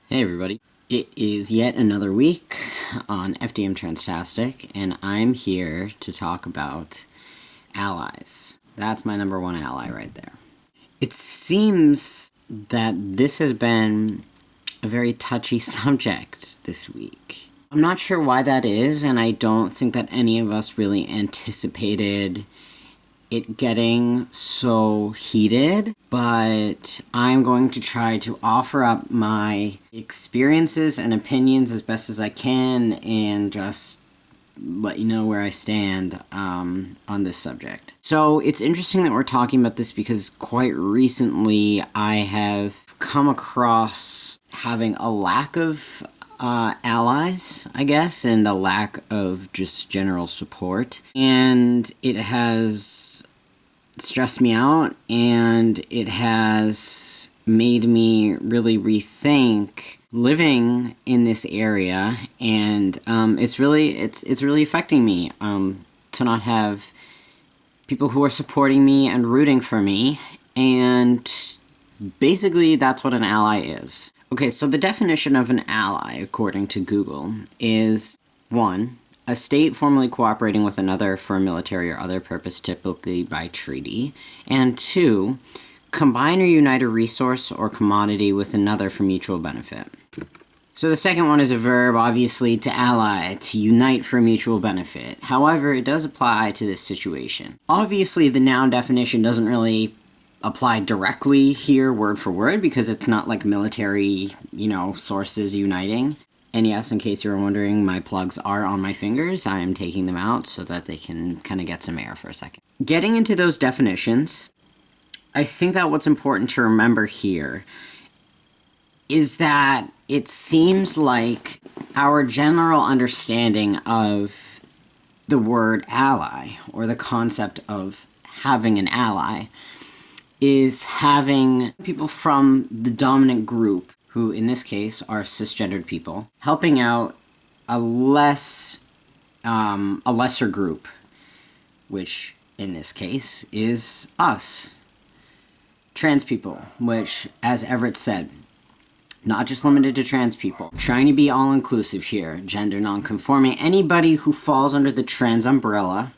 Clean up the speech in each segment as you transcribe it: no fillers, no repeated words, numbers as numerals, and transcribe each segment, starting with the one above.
Hey everybody. It is yet another week on FDM Transtastic, and I'm here to talk about allies. That's my number one ally right there. It seems that this has been a very touchy subject this week. I'm not sure why that is, and I don't think that any of us really anticipated it getting so heated, but I'm going to try to offer up my experiences and opinions as best as I can and just let you know where I stand on this subject. So it's interesting that we're talking about this because quite recently I have come across having a lack of allies, I guess, and a lack of just general support. And it has stressed me out, and it has made me really rethink living in this area, and it's really affecting me to not have people who are supporting me and rooting for me, and basically that's what an ally is. Okay, so the definition of an ally, according to Google, is 1. A state formally cooperating with another for a military or other purpose, typically by treaty. And 2. Combine or unite a resource or commodity with another for mutual benefit. So the second one is a verb, obviously, to ally, to unite for mutual benefit. However, it does apply to this situation. Obviously, the noun definition doesn't really apply directly here word for word because it's not like military, sources uniting. And yes, in case you were wondering, my plugs are on my fingers. I am taking them out so that they can kind of get some air for a second. Getting into those definitions, I think that what's important to remember here is that it seems like our general understanding of the word ally, or the concept of having an ally, is having people from the dominant group, who in this case are cisgendered people, helping out a lesser group, which in this case is us, trans people, which, as Everett said, not just limited to trans people. Trying to be all-inclusive here, gender non-conforming, anybody who falls under the trans umbrella,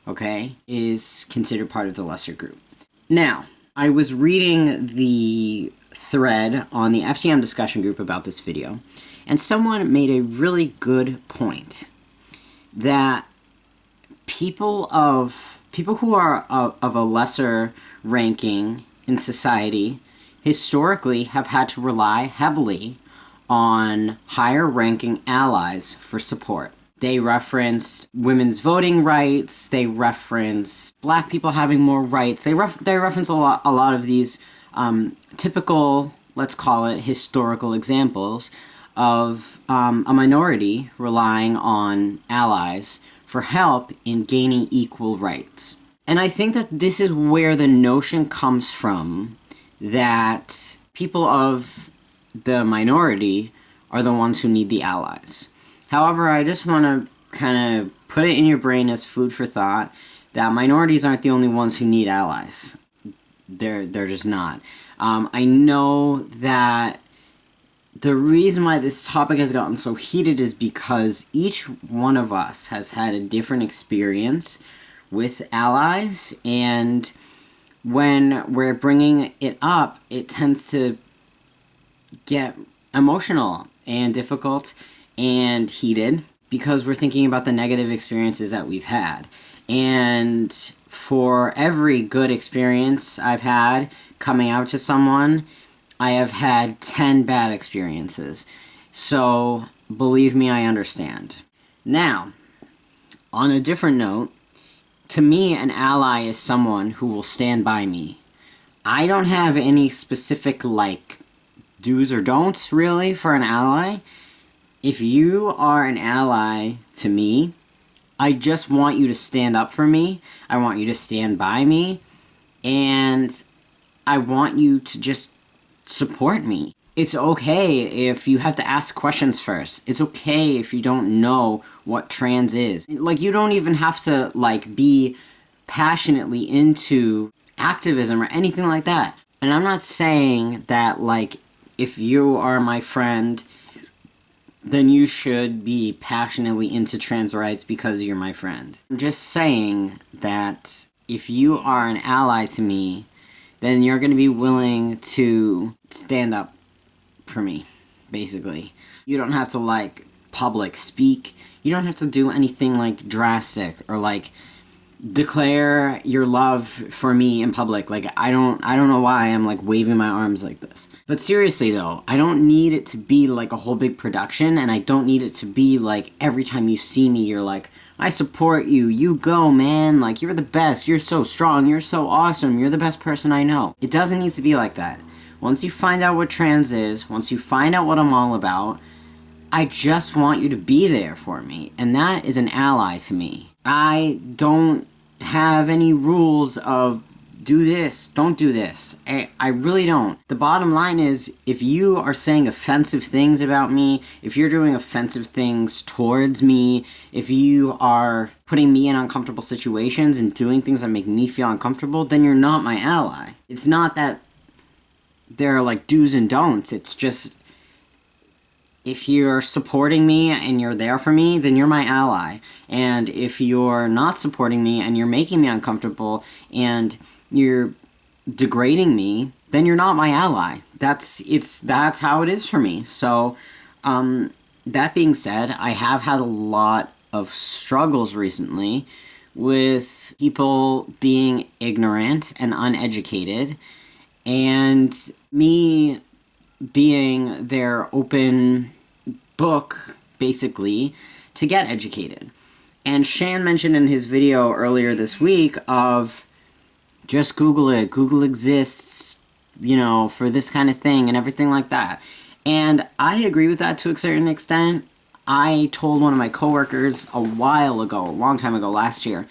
okay, is considered part of the lesser group. Now, I was reading the thread on the FTM discussion group about this video, and someone made a really good point that people who are of a lesser ranking in society historically have had to rely heavily on higher ranking allies for support. They referenced women's voting rights, they referenced black people having more rights, they reference a lot of these typical, let's call it, historical examples of a minority relying on allies for help in gaining equal rights. And I think that this is where the notion comes from that people of the minority are the ones who need the allies. However, I just want to kind of put it in your brain as food for thought that minorities aren't the only ones who need allies. They're just not. I know that the reason why this topic has gotten so heated is because each one of us has had a different experience with allies, and when we're bringing it up, it tends to get emotional and difficult and heated because we're thinking about the negative experiences that we've had. And for every good experience I've had coming out to someone, I have had 10 bad experiences. So, believe me, I understand. Now, on a different note, to me, an ally is someone who will stand by me. I don't have any specific, do's or don'ts, really, for an ally. If you are an ally to me, I just want you to stand up for me. I want you to stand by me. And I want you to just support me. It's okay if you have to ask questions first. It's okay if you don't know what trans is. You don't even have to, be passionately into activism or anything like that. And I'm not saying that, if you are my friend, then you should be passionately into trans rights because you're my friend. I'm just saying that if you are an ally to me, then you're going to be willing to stand up for me, basically. You don't have to, like, public speak. You don't have to do anything, like, drastic or, like, declare your love for me in public. Like, I don't know why I'm, like, waving my arms like this. But seriously, though, I don't need it to be, like, a whole big production, and I don't need it to be, like, every time you see me, you're like, I support you, you go, man, like, you're the best, you're so strong, you're so awesome, you're the best person I know. It doesn't need to be like that. Once you find out what trans is, once you find out what I'm all about, I just want you to be there for me, and that is an ally to me. I don't have any rules of do this, don't do this. I really don't. The bottom line is, if you are saying offensive things about me, if you're doing offensive things towards me, if you are putting me in uncomfortable situations and doing things that make me feel uncomfortable, then you're not my ally. It's not that there are, like, do's and don'ts. It's just, if you're supporting me and you're there for me, then you're my ally. And if you're not supporting me and you're making me uncomfortable and you're degrading me, then you're not my ally. That's how it is for me. So, that being said, I have had a lot of struggles recently with people being ignorant and uneducated, and me being their open book, basically, to get educated. And Shan mentioned in his video earlier this week of, just Google it, Google exists, you know, for this kind of thing and everything like that. And I agree with that to a certain extent. I told one of my coworkers a while ago, a long time ago, last year,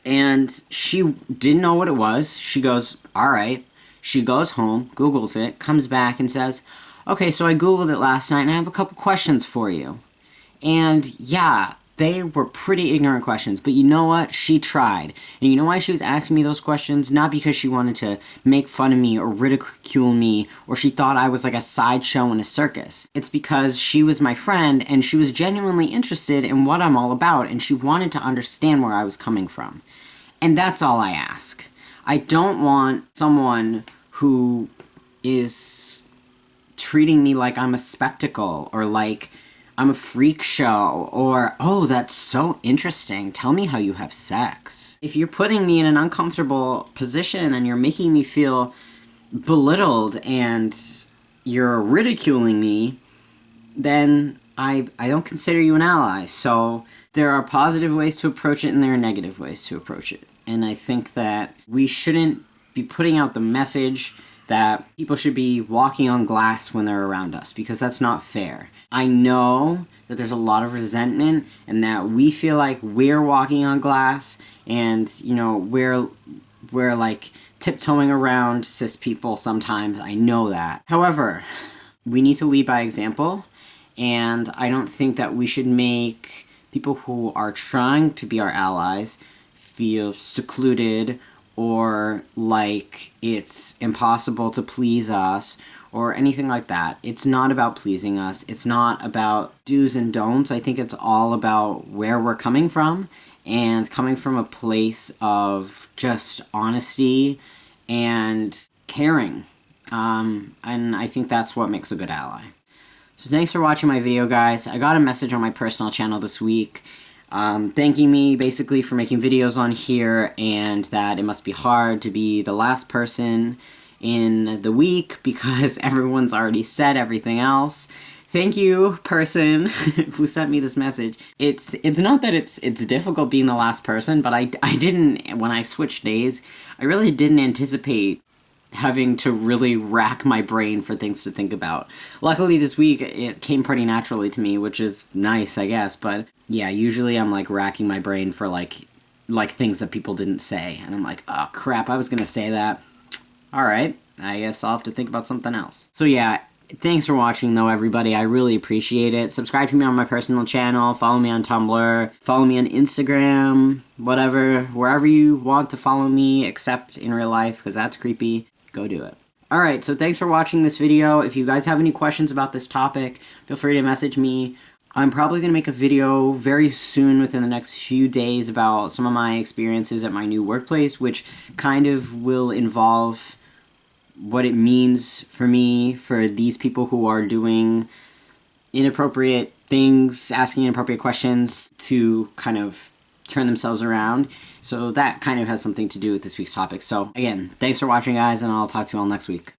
and she didn't know what it was. She goes, all right. She goes home, Googles it, comes back and says, okay, so I Googled it last night and I have a couple questions for you. And yeah, they were pretty ignorant questions, but you know what? She tried. And you know why she was asking me those questions? Not because she wanted to make fun of me or ridicule me, or she thought I was like a sideshow in a circus. It's because she was my friend and she was genuinely interested in what I'm all about, and she wanted to understand where I was coming from. And that's all I ask. I don't want someone who is treating me like I'm a spectacle, or like I'm a freak show, or, oh, that's so interesting, tell me how you have sex. If you're putting me in an uncomfortable position and you're making me feel belittled and you're ridiculing me, then I don't consider you an ally. So there are positive ways to approach it and there are negative ways to approach it. And I think that we shouldn't be putting out the message that people should be walking on glass when they're around us, because that's not fair. I know that there's a lot of resentment and that we feel like we're walking on glass and, you know, we're like tiptoeing around cis people sometimes. I know that. However, we need to lead by example, and I don't think that we should make people who are trying to be our allies feel secluded or like it's impossible to please us or anything like that. It's not about pleasing us. It's not about do's and don'ts. I think it's all about where we're coming from, and coming from a place of just honesty and caring. And I think that's what makes a good ally. So thanks for watching my video, guys. I got a message on my personal channel this week thanking me basically for making videos on here, and that it must be hard to be the last person in the week because everyone's already said everything else. Thank you, person who sent me this message. It's not that it's difficult being the last person, but I didn't, when I switched days, I really didn't anticipate having to really rack my brain for things to think about. Luckily this week it came pretty naturally to me, which is nice, I guess, but yeah, usually I'm like racking my brain for like things that people didn't say, and I'm like, oh crap, I was gonna say that. Alright, I guess I'll have to think about something else. So yeah, thanks for watching though, everybody. I really appreciate it. Subscribe to me on my personal channel, follow me on Tumblr, follow me on Instagram, whatever, wherever you want to follow me, except in real life, because that's creepy. Go do it. Alright, so thanks for watching this video. If you guys have any questions about this topic, feel free to message me. I'm probably going to make a video very soon within the next few days about some of my experiences at my new workplace, which kind of will involve what it means for me, for these people who are doing inappropriate things, asking inappropriate questions to kind of turn themselves around. So that kind of has something to do with this week's topic. So again, thanks for watching, guys, and I'll talk to you all next week.